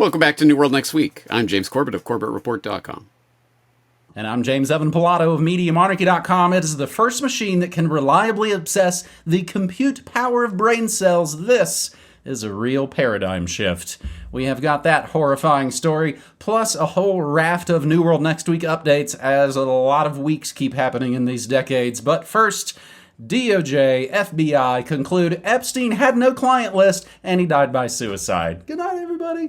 Welcome back to New World Next Week. I'm James Corbett of CorbettReport.com. And I'm James Evan Pilato of MediaMonarchy.com. It is the first machine that can reliably access the compute power of brain cells. This is a real paradigm shift. We have got that horrifying story, plus a whole raft of New World Next Week updates as a lot of weeks keep happening in these decades. But first, DOJ, FBI conclude Epstein had no client list and he died by suicide. Good night, everybody.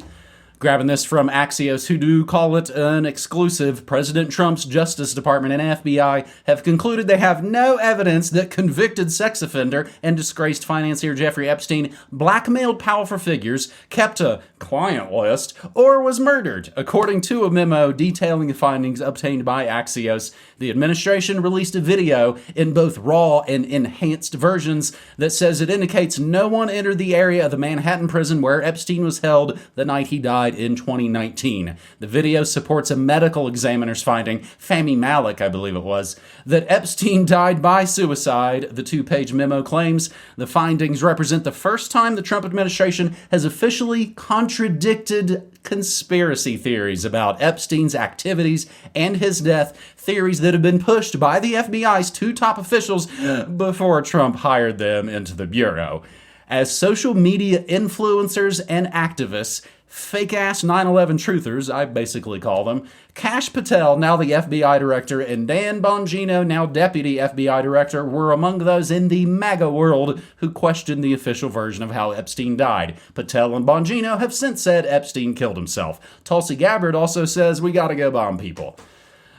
Grabbing this from Axios, who do call it an exclusive. President Trump's Justice Department and FBI have concluded they have no evidence that convicted sex offender and disgraced financier Jeffrey Epstein blackmailed powerful figures, kept a client list, or was murdered. According to a memo detailing the findings obtained by Axios, the administration released a video in both raw and enhanced versions that says it indicates no one entered the area of the Manhattan prison where Epstein was held the night he died in 2019. The video supports a medical examiner's finding, Fahmy Malik, I believe it was, that Epstein died by suicide. The two-page memo claims the findings represent the first time the Trump administration has officially contradicted conspiracy theories about Epstein's activities and his death, theories that have been pushed by the FBI's two top officials before Trump hired them into the bureau. As social media influencers and activists, fake-ass 9/11 truthers, I basically call them, Kash Patel, now the FBI director, and Dan Bongino, now deputy FBI director, were among those in the MAGA world who questioned the official version of how Epstein died. Patel and Bongino have since said Epstein killed himself. Tulsi Gabbard also says we gotta go bomb people.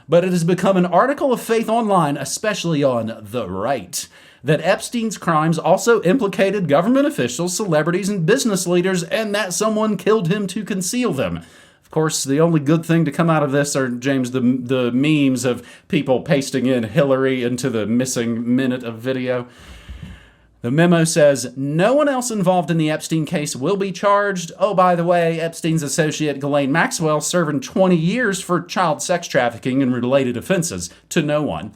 But it has become an article of faith online, especially on the right, that Epstein's crimes also implicated government officials, celebrities, and business leaders, and that someone killed him to conceal them. Of course, the only good thing to come out of this are, James, the memes of people pasting in Hillary into the missing minute of video. The memo says, no one else involved in the Epstein case will be charged. Oh, by the way, Epstein's associate Ghislaine Maxwell serving 20 years for child sex trafficking and related offenses to no one.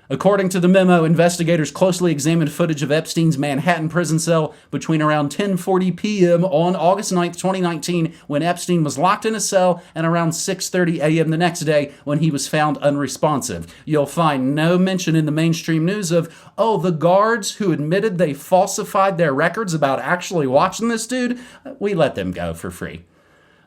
According to the memo, investigators closely examined footage of Epstein's Manhattan prison cell between around 10:40 p.m. on August 9th, 2019, when Epstein was locked in a cell, and around 6:30 a.m. the next day when he was found unresponsive. You'll find no mention in the mainstream news of, oh, the guards who admitted they falsified their records about actually watching this dude, we let them go for free.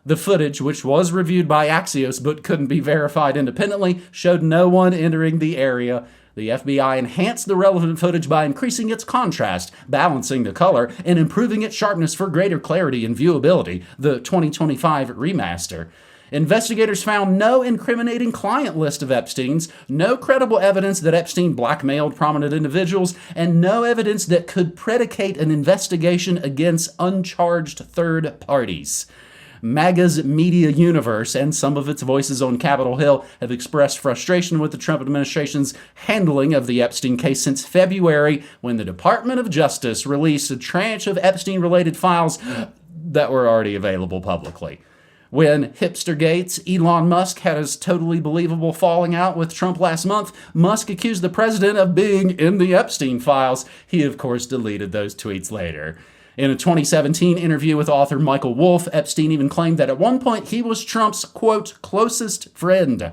The footage, which was reviewed by Axios but couldn't be verified independently, showed no one entering the area. The FBI enhanced the relevant footage by increasing its contrast, balancing the color, and improving its sharpness for greater clarity and viewability, the 2025 remaster. Investigators found no incriminating client list of Epstein's, no credible evidence that Epstein blackmailed prominent individuals, and no evidence that could predicate an investigation against uncharged third parties. MAGA's media universe and some of its voices on Capitol Hill have expressed frustration with the Trump administration's handling of the Epstein case since February, when the Department of Justice released a tranche of Epstein-related files that were already available publicly. When Hipster Gates, Elon Musk had his totally believable falling out with Trump last month, Musk accused the president of being in the Epstein files. He, of course, deleted those tweets later. In a 2017 interview with author Michael Wolff, Epstein even claimed that at one point he was Trump's, quote, closest friend.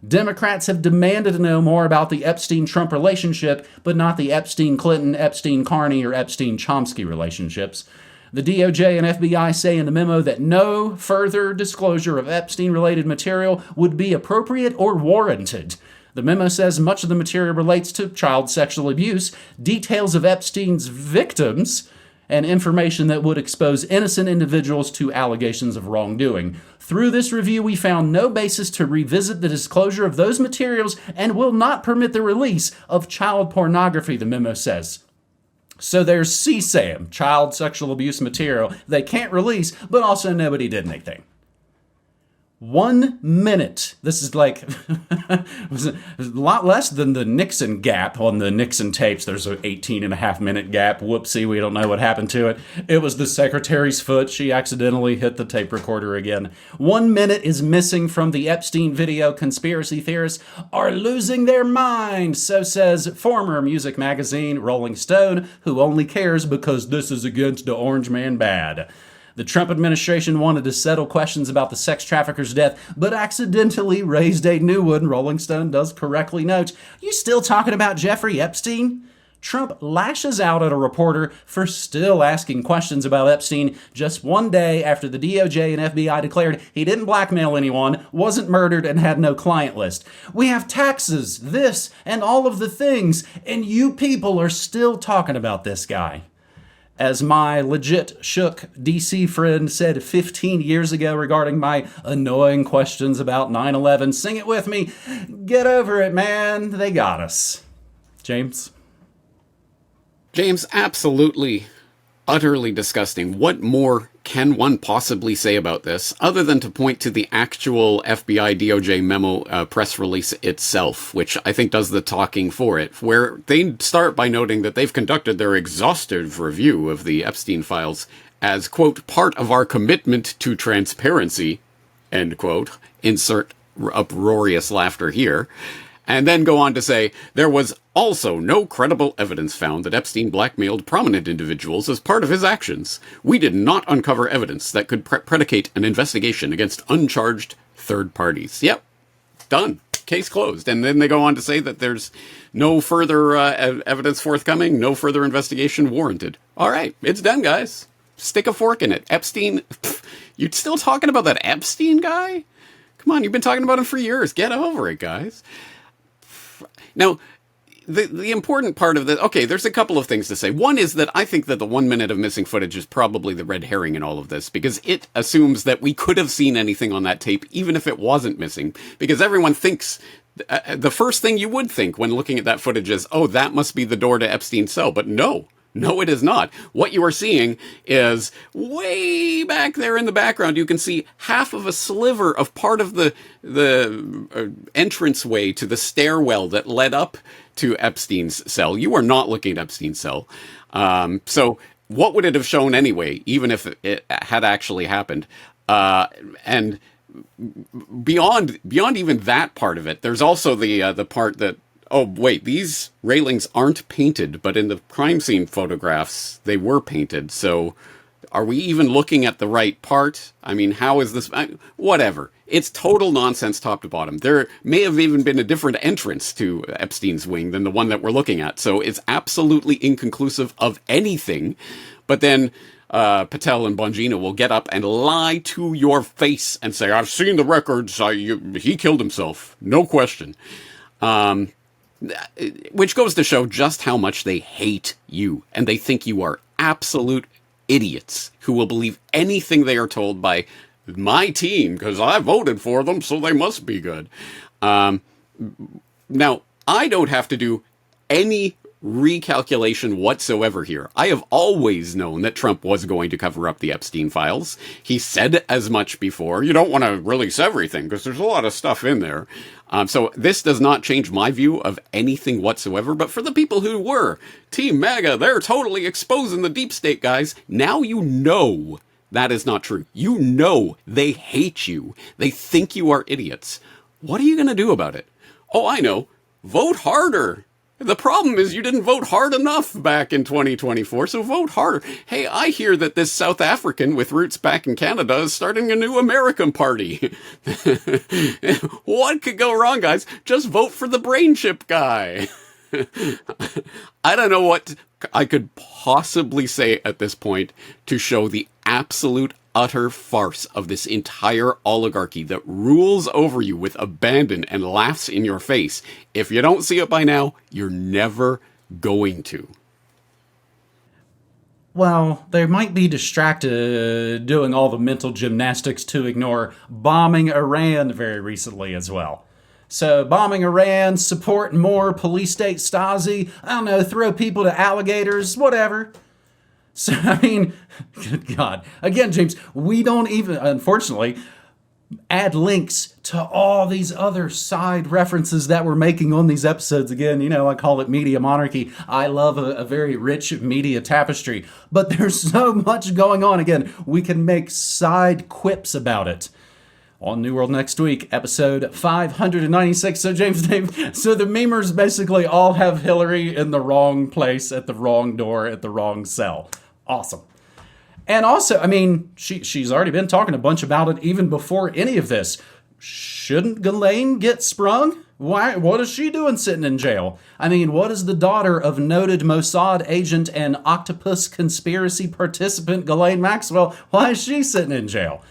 Democrats have demanded to know more about the Epstein-Trump relationship, but not the Epstein-Clinton, Epstein-Carney, or Epstein-Chomsky relationships. The DOJ and FBI say in the memo that no further disclosure of Epstein-related material would be appropriate or warranted. The memo says much of the material relates to child sexual abuse, details of Epstein's victims, and information that would expose innocent individuals to allegations of wrongdoing. Through this review, we found no basis to revisit the disclosure of those materials and will not permit the release of child pornography, the memo says. So there's CSAM, child sexual abuse material, they can't release, but also nobody did anything. 1 minute. This is like was a lot less than the Nixon gap on the Nixon tapes. There's an 18.5-minute gap. Whoopsie, we don't know what happened to it. It was the secretary's foot. She accidentally hit the tape recorder again. 1 minute is missing from the Epstein video. Conspiracy theorists are losing their mind, so says former music magazine Rolling Stone, who only cares because this is against the Orange Man bad. The Trump administration wanted to settle questions about the sex trafficker's death, but accidentally raised a new one. Rolling Stone does correctly note, "You still talking about Jeffrey Epstein?" Trump lashes out at a reporter for still asking questions about Epstein just one day after the DOJ and FBI declared he didn't blackmail anyone, wasn't murdered, and had no client list. "We have taxes, this, and all of the things, and you people are still talking about this guy." As my legit shook DC friend said 15 years ago regarding my annoying questions about 9/11, sing it with me, get over it, man. They got us. James? James, absolutely, utterly disgusting. What more can one possibly say about this other than to point to the actual FBI DOJ memo press release itself, which I think does the talking for it, where they start by noting that they've conducted their exhaustive review of the Epstein files as, quote, part of our commitment to transparency, end quote, insert uproarious laughter here. And then go on to say, there was also no credible evidence found that Epstein blackmailed prominent individuals as part of his actions. We did not uncover evidence that could predicate an investigation against uncharged third parties. Yep, done. Case closed. And then they go on to say that there's no further evidence forthcoming, no further investigation warranted. All right, it's done, guys. Stick a fork in it. Epstein, you still talking about that Epstein guy? Come on, you've been talking about him for years. Get over it, guys. Now, the important part of this, okay, there's a couple of things to say. One is that I think that the 1 minute of missing footage is probably the red herring in all of this, because it assumes that we could have seen anything on that tape, even if it wasn't missing, because everyone thinks, the first thing you would think when looking at that footage is, oh, that must be the door to Epstein's cell, but no, it is not. What you are seeing is way back there in the background. You can see half of a sliver of part of the entranceway to the stairwell that led up to Epstein's cell. You are not looking at Epstein's cell. So what would it have shown anyway, even if it had actually happened? And beyond even that part of it, there's also the part that, oh, wait, these railings aren't painted, but in the crime scene photographs, they were painted. So are we even looking at the right part? I mean, how is this? Whatever. It's total nonsense top to bottom. There may have even been a different entrance to Epstein's wing than the one that we're looking at. So it's absolutely inconclusive of anything. But then Patel and Bongino will get up and lie to your face and say, I've seen the records. He killed himself. No question. Which goes to show just how much they hate you, and they think you are absolute idiots who will believe anything they are told by my team, because I voted for them, so they must be good. Now, I don't have to do any recalculation whatsoever here. I have always known that Trump was going to cover up the Epstein files. He said as much before. You don't want to release everything because there's a lot of stuff in there. So this does not change my view of anything whatsoever. But for the people who were Team MAGA, they're totally exposing the deep state guys. Now you know that is not true. You know they hate you. They think you are idiots. What are you going to do about it? Oh, I know. Vote harder. The problem is you didn't vote hard enough back in 2024, so vote harder. Hey, I hear that this South African with roots back in Canada is starting a new American party. What could go wrong, guys? Just vote for the brain chip guy. I don't know what I could possibly say at this point to show the absolute utter farce of this entire oligarchy that rules over you with abandon and laughs in your face. If you don't see it by now, you're never going to. Well, they might be distracted doing all the mental gymnastics to ignore bombing Iran very recently as well. So bombing Iran, support more police state Stasi, I don't know, throw people to alligators, whatever. So, I mean, good God. Again, James, we don't even, unfortunately, add links to all these other side references that we're making on these episodes. Again, you know, I call it media monarchy. I love a very rich media tapestry. But there's so much going on. Again, we can make side quips about it. On New World next week, episode 596. So, James, Dave, so the memers basically all have Hillary in the wrong place, at the wrong door, at the wrong cell. Awesome. And also, I mean, she's already been talking a bunch about it even before any of this. Shouldn't Ghislaine get sprung? Why? What is she doing sitting in jail? I mean, what is the daughter of noted Mossad agent and octopus conspiracy participant Ghislaine Maxwell? Why is she sitting in jail?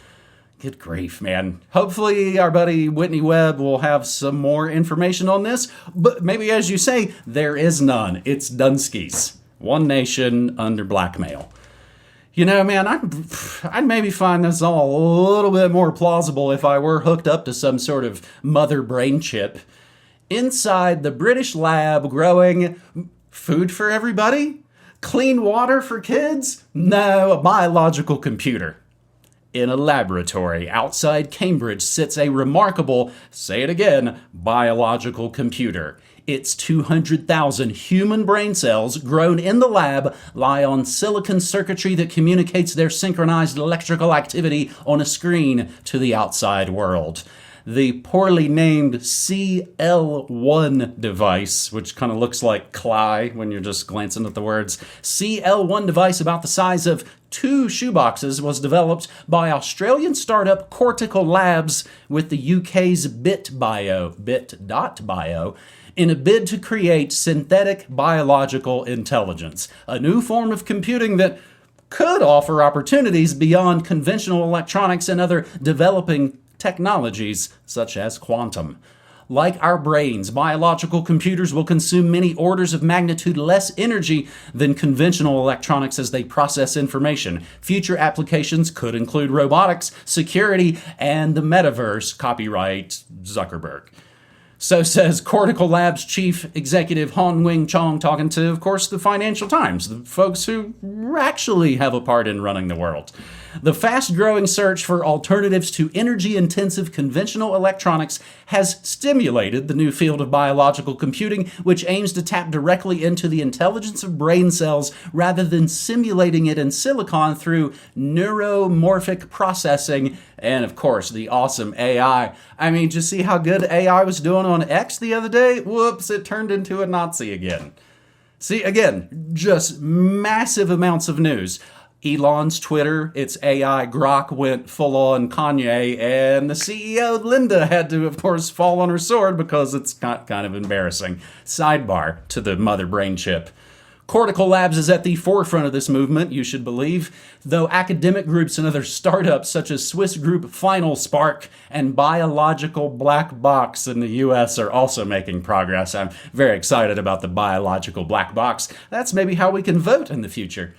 Good grief, man. Hopefully our buddy Whitney Webb will have some more information on this. But maybe, as you say, there is none. It's Dunskies. One nation under blackmail. You know, man, I'd maybe find this all a little bit more plausible if I were hooked up to some sort of mother brain chip. Inside the British lab growing food for everybody? Clean water for kids? No, a biological computer. In a laboratory outside Cambridge sits a remarkable, say it again, biological computer. Its 200,000 human brain cells grown in the lab lie on silicon circuitry that communicates their synchronized electrical activity on a screen to the outside world. The poorly named CL1 device, which kind of looks like Cly when you're just glancing at the words, CL1 device about the size of 2 shoeboxes was developed by Australian startup Cortical Labs with the UK's bit.bio, in a bid to create synthetic biological intelligence, a new form of computing that could offer opportunities beyond conventional electronics and other developing technologies such as quantum. Like our brains, biological computers will consume many orders of magnitude less energy than conventional electronics as they process information. Future applications could include robotics, security, and the metaverse, copyright Zuckerberg. So says Cortical Labs chief executive Han Wing Chong, talking to, of course, the Financial Times, the folks who actually have a part in running the world. The fast-growing search for alternatives to energy-intensive conventional electronics has stimulated the new field of biological computing, which aims to tap directly into the intelligence of brain cells rather than simulating it in silicon through neuromorphic processing and, of course, the awesome AI. I mean, just see how good AI was doing on X the other day? Whoops, it turned into a Nazi again. See, again, just massive amounts of news. Elon's Twitter, its AI Grok went full-on Kanye, and the CEO, Linda, had to, of course, fall on her sword because it's kind of embarrassing. Sidebar to the mother brain chip. Cortical Labs is at the forefront of this movement, you should believe, though academic groups and other startups such as Swiss group Final Spark and Biological Black Box in the US are also making progress. I'm very excited about the Biological Black Box. That's maybe how we can vote in the future.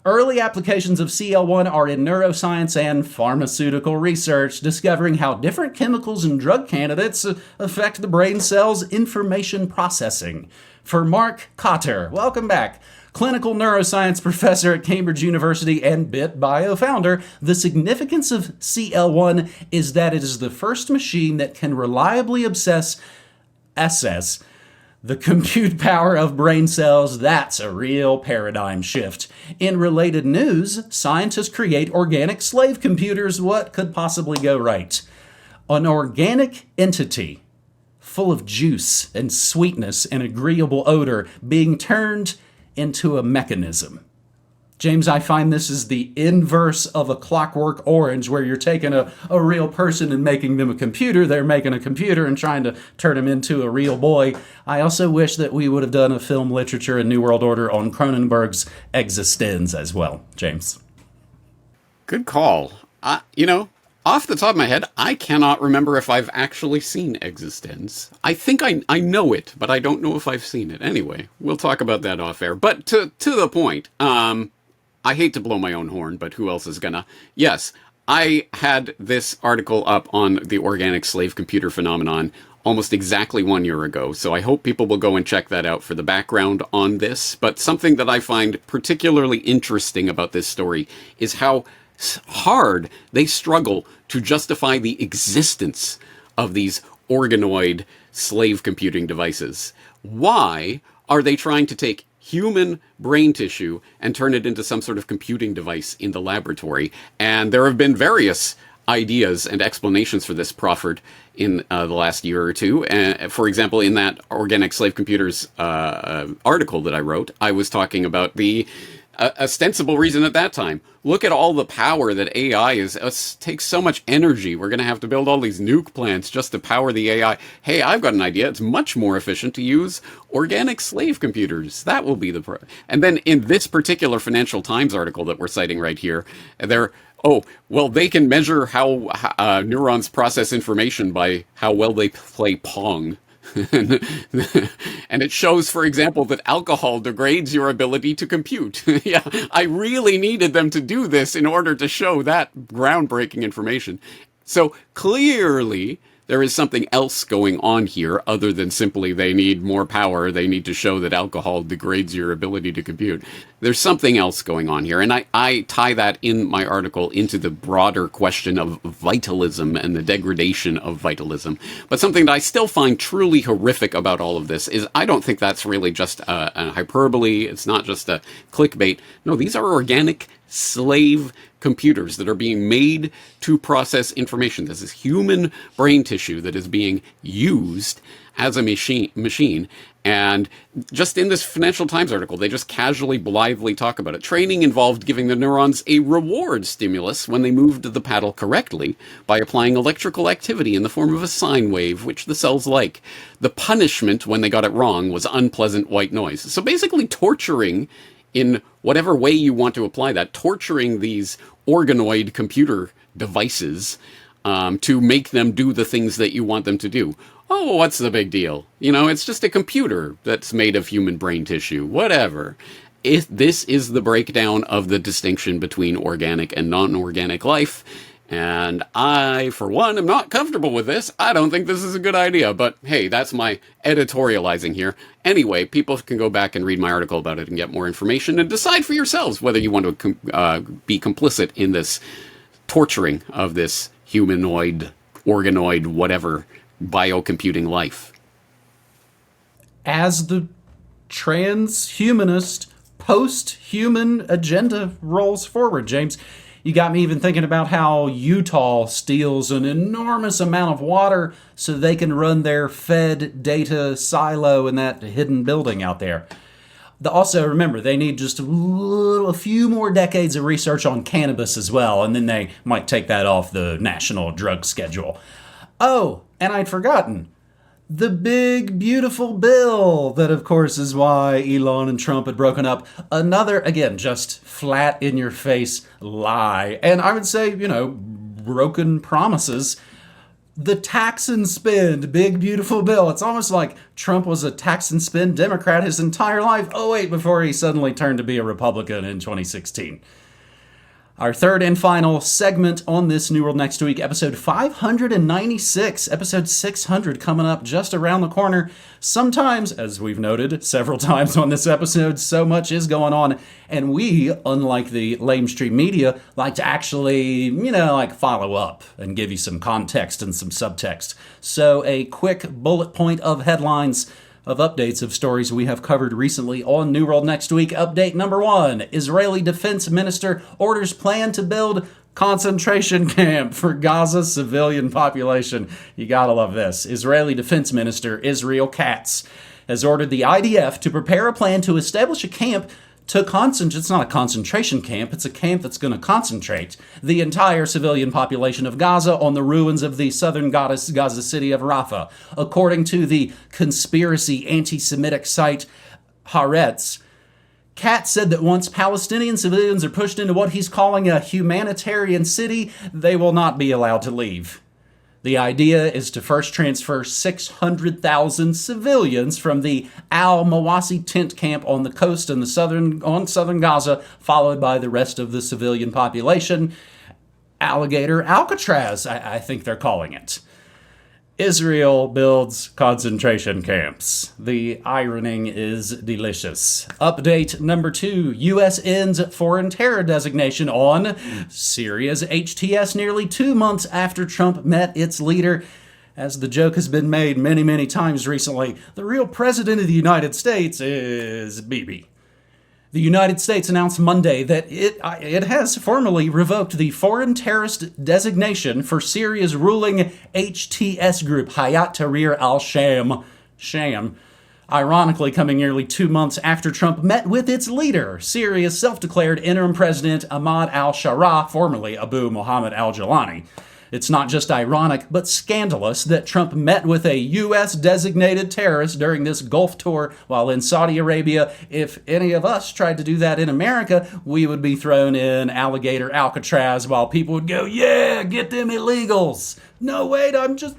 Early applications of CL1 are in neuroscience and pharmaceutical research, discovering how different chemicals and drug candidates affect the brain cell's information processing. For Mark Cotter, welcome back, clinical neuroscience professor at Cambridge University and bit.bio founder, the significance of CL1 is that it is the first machine that can reliably assess the compute power of brain cells. That's a real paradigm shift. In related news, scientists create organic slave computers. What could possibly go right? An organic entity full of juice and sweetness and agreeable odor being turned into a mechanism. James, I find this is the inverse of a Clockwork Orange, where you're taking a real person and making them a computer. They're making a computer and trying to turn him into a real boy. I also wish that we would have done a film literature and New World Order on Cronenberg's Existenz as well, James. Good call. Off the top of my head, I cannot remember if I've actually seen Existenz. I think I know it, but I don't know if I've seen it. Anyway, we'll talk about that off air. But to the point, I hate to blow my own horn, but who else is gonna? Yes, I had this article up on the organic slave computer phenomenon almost exactly 1 year ago, so I hope people will go and check that out for the background on this. But something that I find particularly interesting about this story is how hard they struggle to justify the existence of these organoid slave computing devices. Why are they trying to take human brain tissue and turn it into some sort of computing device in the laboratory? And there have been various ideas and explanations for this proffered in the last year or two. For example, in that Organic Slave Computers article that I wrote, I was talking about the ostensible reason at that time. Look at all the power that AI takes so much energy. We're going to have to build all these nuke plants just to power the AI. Hey, I've got an idea. It's much more efficient to use organic slave computers. That will be and then in this particular Financial Times article that we're citing right here, they can measure how neurons process information by how well they play Pong. And it shows, for example, that alcohol degrades your ability to compute. Yeah, I really needed them to do this in order to show that groundbreaking information. So clearly, there is something else going on here other than simply they need more power. They need to show that alcohol degrades your ability to compute. There's something else going on here. And I tie that in my article into the broader question of vitalism and the degradation of vitalism. But something that I still find truly horrific about all of this is I don't think that's really just a hyperbole. It's not just a clickbait. No, these are organic slave computers that are being made to process information. This is human brain tissue that is being used as a machine. And just in this Financial Times article, they just casually, blithely talk about it. Training involved giving the neurons a reward stimulus when they moved the paddle correctly by applying electrical activity in the form of a sine wave, which the cells like. The punishment when they got it wrong was unpleasant white noise. So basically torturing, in whatever way you want to apply that, torturing these organoid computer devices to make them do the things that you want them to do. Oh, what's the big deal? It's just a computer that's made of human brain tissue, whatever. This is the breakdown of the distinction between organic and non-organic life. And I, for one, am not comfortable with this. I don't think this is a good idea. But hey, that's my editorializing here. Anyway, people can go back and read my article about it and get more information and decide for yourselves whether you want to be complicit in this torturing of this humanoid, organoid, whatever, biocomputing life. As the transhumanist, post-human agenda rolls forward, James, you got me even thinking about how Utah steals an enormous amount of water so they can run their Fed data silo in that hidden building out there. Also, remember, they need just a few more decades of research on cannabis as well, and then they might take that off the national drug schedule. Oh, and I'd forgotten. The big, beautiful bill that, of course, is why Elon and Trump had broken up. Another, again, just flat-in-your-face lie. And I would say, broken promises. The tax and spend, big, beautiful bill. It's almost like Trump was a tax and spend Democrat his entire life. Oh, wait, before he suddenly turned to be a Republican in 2016. Our third and final segment on this New World Next Week, episode 596, episode 600 coming up just around the corner. Sometimes, as we've noted several times on this episode, so much is going on, and we, unlike the lamestream media, like to actually, follow up and give you some context and some subtext. So a quick bullet point of headlines of updates of stories we have covered recently on New World Next Week. Update number 1, Israeli Defense Minister orders plan to build concentration camp for Gaza civilian population. You gotta love this. Israeli Defense Minister Israel Katz has ordered the IDF to prepare a plan to establish a camp to concentrate. It's not a concentration camp, it's a camp that's going to concentrate the entire civilian population of Gaza on the ruins of the southern Gaza city of Rafah. According to the conspiracy anti-Semitic site Haaretz, Katz said that once Palestinian civilians are pushed into what he's calling a humanitarian city, they will not be allowed to leave. The idea is to first transfer 600,000 civilians from the Al-Mawasi tent camp on the coast in southern Gaza, followed by the rest of the civilian population. Alligator Alcatraz, I think they're calling it. Israel builds concentration camps. The ironing is delicious. Update number 2. U.S. ends foreign terror designation on Syria's HTS nearly 2 months after Trump met its leader. As the joke has been made many, many times recently, the real president of the United States is Bibi. The United States announced Monday that it has formally revoked the foreign terrorist designation for Syria's ruling HTS group, Hayat Tahrir al-Sham, Ironically, coming nearly 2 months after Trump met with its leader, Syria's self-declared interim president Ahmad al-Sharaa, formerly Abu Muhammad al-Jalani. It's not just ironic, but scandalous that Trump met with a U.S.-designated terrorist during this Gulf tour while in Saudi Arabia. If any of us tried to do that in America, we would be thrown in alligator Alcatraz while people would go, yeah, get them illegals. No, wait, I'm just...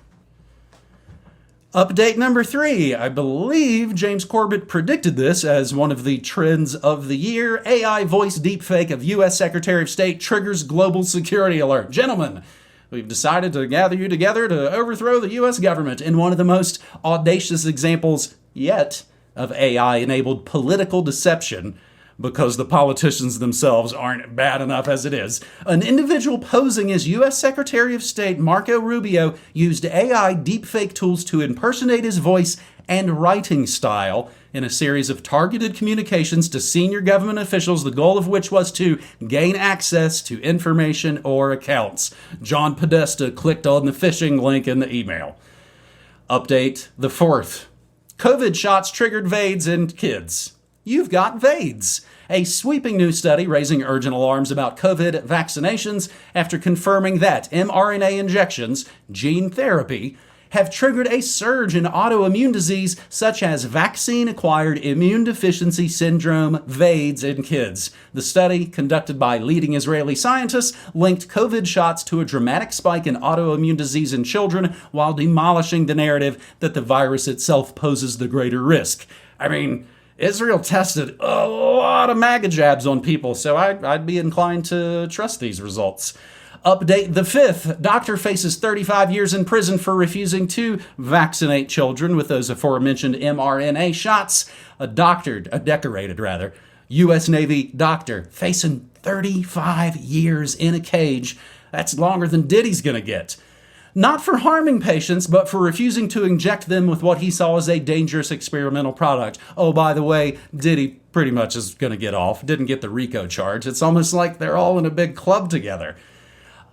Update number 3. I believe James Corbett predicted this as one of the trends of the year. AI voice deepfake of U.S. Secretary of State triggers global security alert. Gentlemen, we've decided to gather you together to overthrow the U.S. government in one of the most audacious examples yet of AI-enabled political deception, because the politicians themselves aren't bad enough as it is. An individual posing as U.S. Secretary of State Marco Rubio used AI deepfake tools to impersonate his voice and writing style in a series of targeted communications to senior government officials, the goal of which was to gain access to information or accounts. John Podesta clicked on the phishing link in the email. Update the 4th. COVID shots triggered VAIDS in kids. You've got VAIDS. A sweeping new study raising urgent alarms about COVID vaccinations after confirming that mRNA injections, gene therapy, have triggered a surge in autoimmune disease such as vaccine-acquired immune deficiency syndrome, VAIDS, in kids. The study, conducted by leading Israeli scientists, linked COVID shots to a dramatic spike in autoimmune disease in children while demolishing the narrative that the virus itself poses the greater risk. I mean, Israel tested a lot of MAGA jabs on people, so I'd be inclined to trust these results. Update the 5th. Doctor faces 35 years in prison for refusing to vaccinate children with those aforementioned mRNA shots. A decorated U.S. Navy doctor facing 35 years in a cage. That's longer than Diddy's gonna get. Not for harming patients, but for refusing to inject them with what he saw as a dangerous experimental product. Oh, by the way, Diddy pretty much is going to get off. Didn't get the RICO charge. It's almost like they're all in a big club together.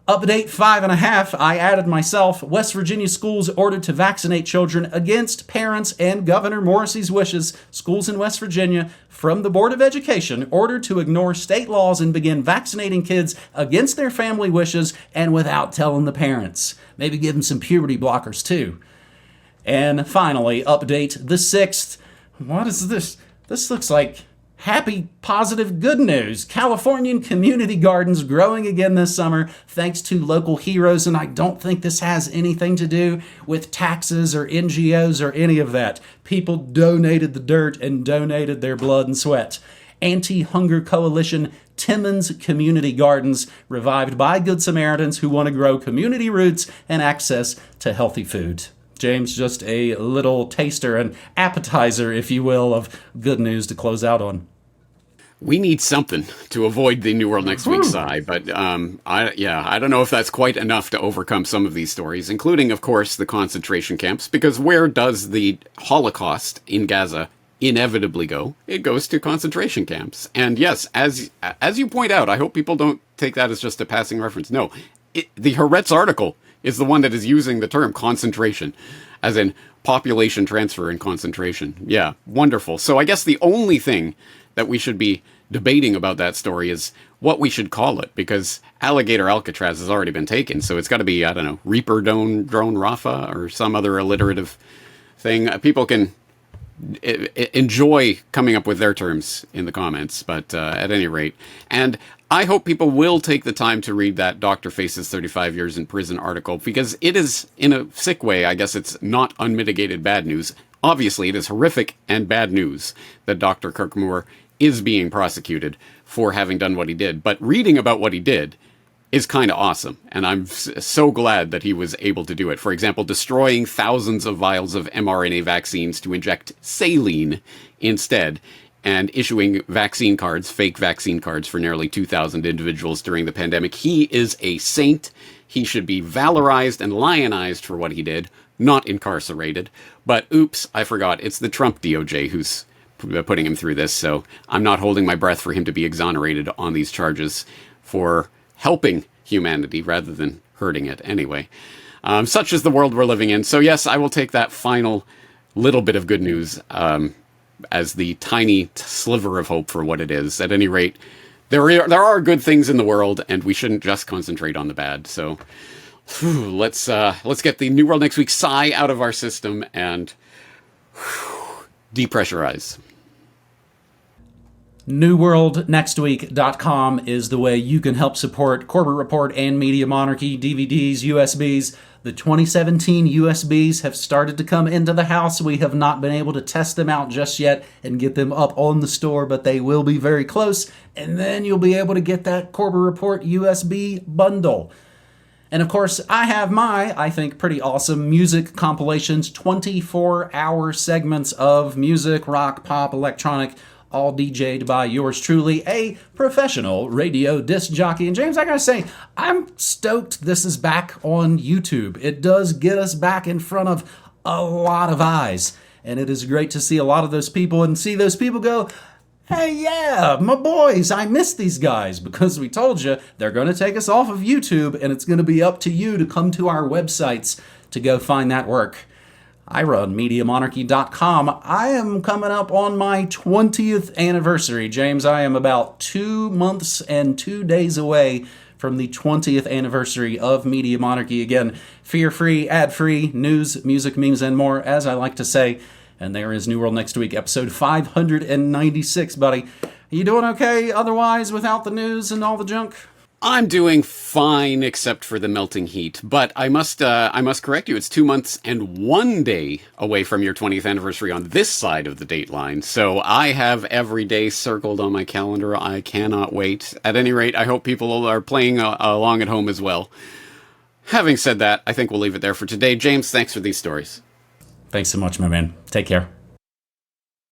Update 5.5. I added myself. West Virginia schools ordered to vaccinate children against parents and Governor Morrissey's wishes. Schools in West Virginia, from the Board of Education, ordered to ignore state laws and begin vaccinating kids against their family wishes and without telling the parents. Maybe give them some puberty blockers too. And finally, update the 6th. What is this? This looks like happy, positive, good news. Californian community gardens growing again this summer thanks to local heroes, and I don't think this has anything to do with taxes or NGOs or any of that. People donated the dirt and donated their blood and sweat. Anti-Hunger Coalition Timmons Community Gardens, revived by Good Samaritans who want to grow community roots and access to healthy food. James, just a little taster, an appetizer, if you will, of good news to close out on. We need something to avoid the New World Next Week sigh, but I don't know if that's quite enough to overcome some of these stories, including, of course, the concentration camps, because where does the Holocaust in Gaza inevitably go? It goes to concentration camps. And yes, as you point out, I hope people don't take that as just a passing reference. No, the Haaretz article is the one that is using the term concentration, as in population transfer and concentration. Yeah, wonderful. So I guess the only thing that we should be debating about that story is what we should call it, because alligator Alcatraz has already been taken. So it's got to be, I don't know, Reaper drone Rafah or some other alliterative thing. People can enjoy coming up with their terms in the comments, but at any rate. And I hope people will take the time to read that Doctor Faces 35 Years in Prison article, because it is, in a sick way, I guess it's not unmitigated bad news. Obviously, it is horrific and bad news that Dr. Kirkmoor is being prosecuted for having done what he did. But reading about what he did is kind of awesome. And I'm so glad that he was able to do it. For example, destroying thousands of vials of mRNA vaccines to inject saline instead, and issuing vaccine cards, fake vaccine cards, for nearly 2,000 individuals during the pandemic. He is a saint. He should be valorized and lionized for what he did, not incarcerated. But oops, I forgot. It's the Trump DOJ who's putting him through this, so I'm not holding my breath for him to be exonerated on these charges for helping humanity rather than hurting it anyway. Such is the world we're living in. So yes, I will take that final little bit of good news as the tiny sliver of hope for what it is. At any rate, there are good things in the world, and we shouldn't just concentrate on the bad. So let's get the New World Next Week sigh out of our system and depressurize. NewWorldNextWeek.com is the way you can help support Corbett Report and Media Monarchy, DVDs, USBs. The 2017 USBs have started to come into the house. We have not been able to test them out just yet and get them up on the store, but they will be very close. And then you'll be able to get that Corbett Report USB bundle. And of course, I have my, I think, pretty awesome music compilations, 24-hour segments of music, rock, pop, electronic, all DJ'd by yours truly, a professional radio disc jockey. And James, I gotta say, I'm stoked this is back on YouTube. It does get us back in front of a lot of eyes. And it is great to see a lot of those people and see those people go, hey, yeah, my boys, I miss these guys, because we told you they're going to take us off of YouTube, and it's going to be up to you to come to our websites to go find that work. I run MediaMonarchy.com. I am coming up on my 20th anniversary. James, I am about 2 months and 2 days away from the 20th anniversary of Media Monarchy. Again, fear-free, ad-free, news, music, memes, and more, as I like to say. And there is New World Next Week, episode 596, buddy. You doing okay otherwise without the news and all the junk? I'm doing fine, except for the melting heat. But I must correct you. It's 2 months and 1 day away from your 20th anniversary on this side of the date line. So I have every day circled on my calendar. I cannot wait. At any rate, I hope people are playing along at home as well. Having said that, I think we'll leave it there for today. James, thanks for these stories. Thanks so much, my man. Take care.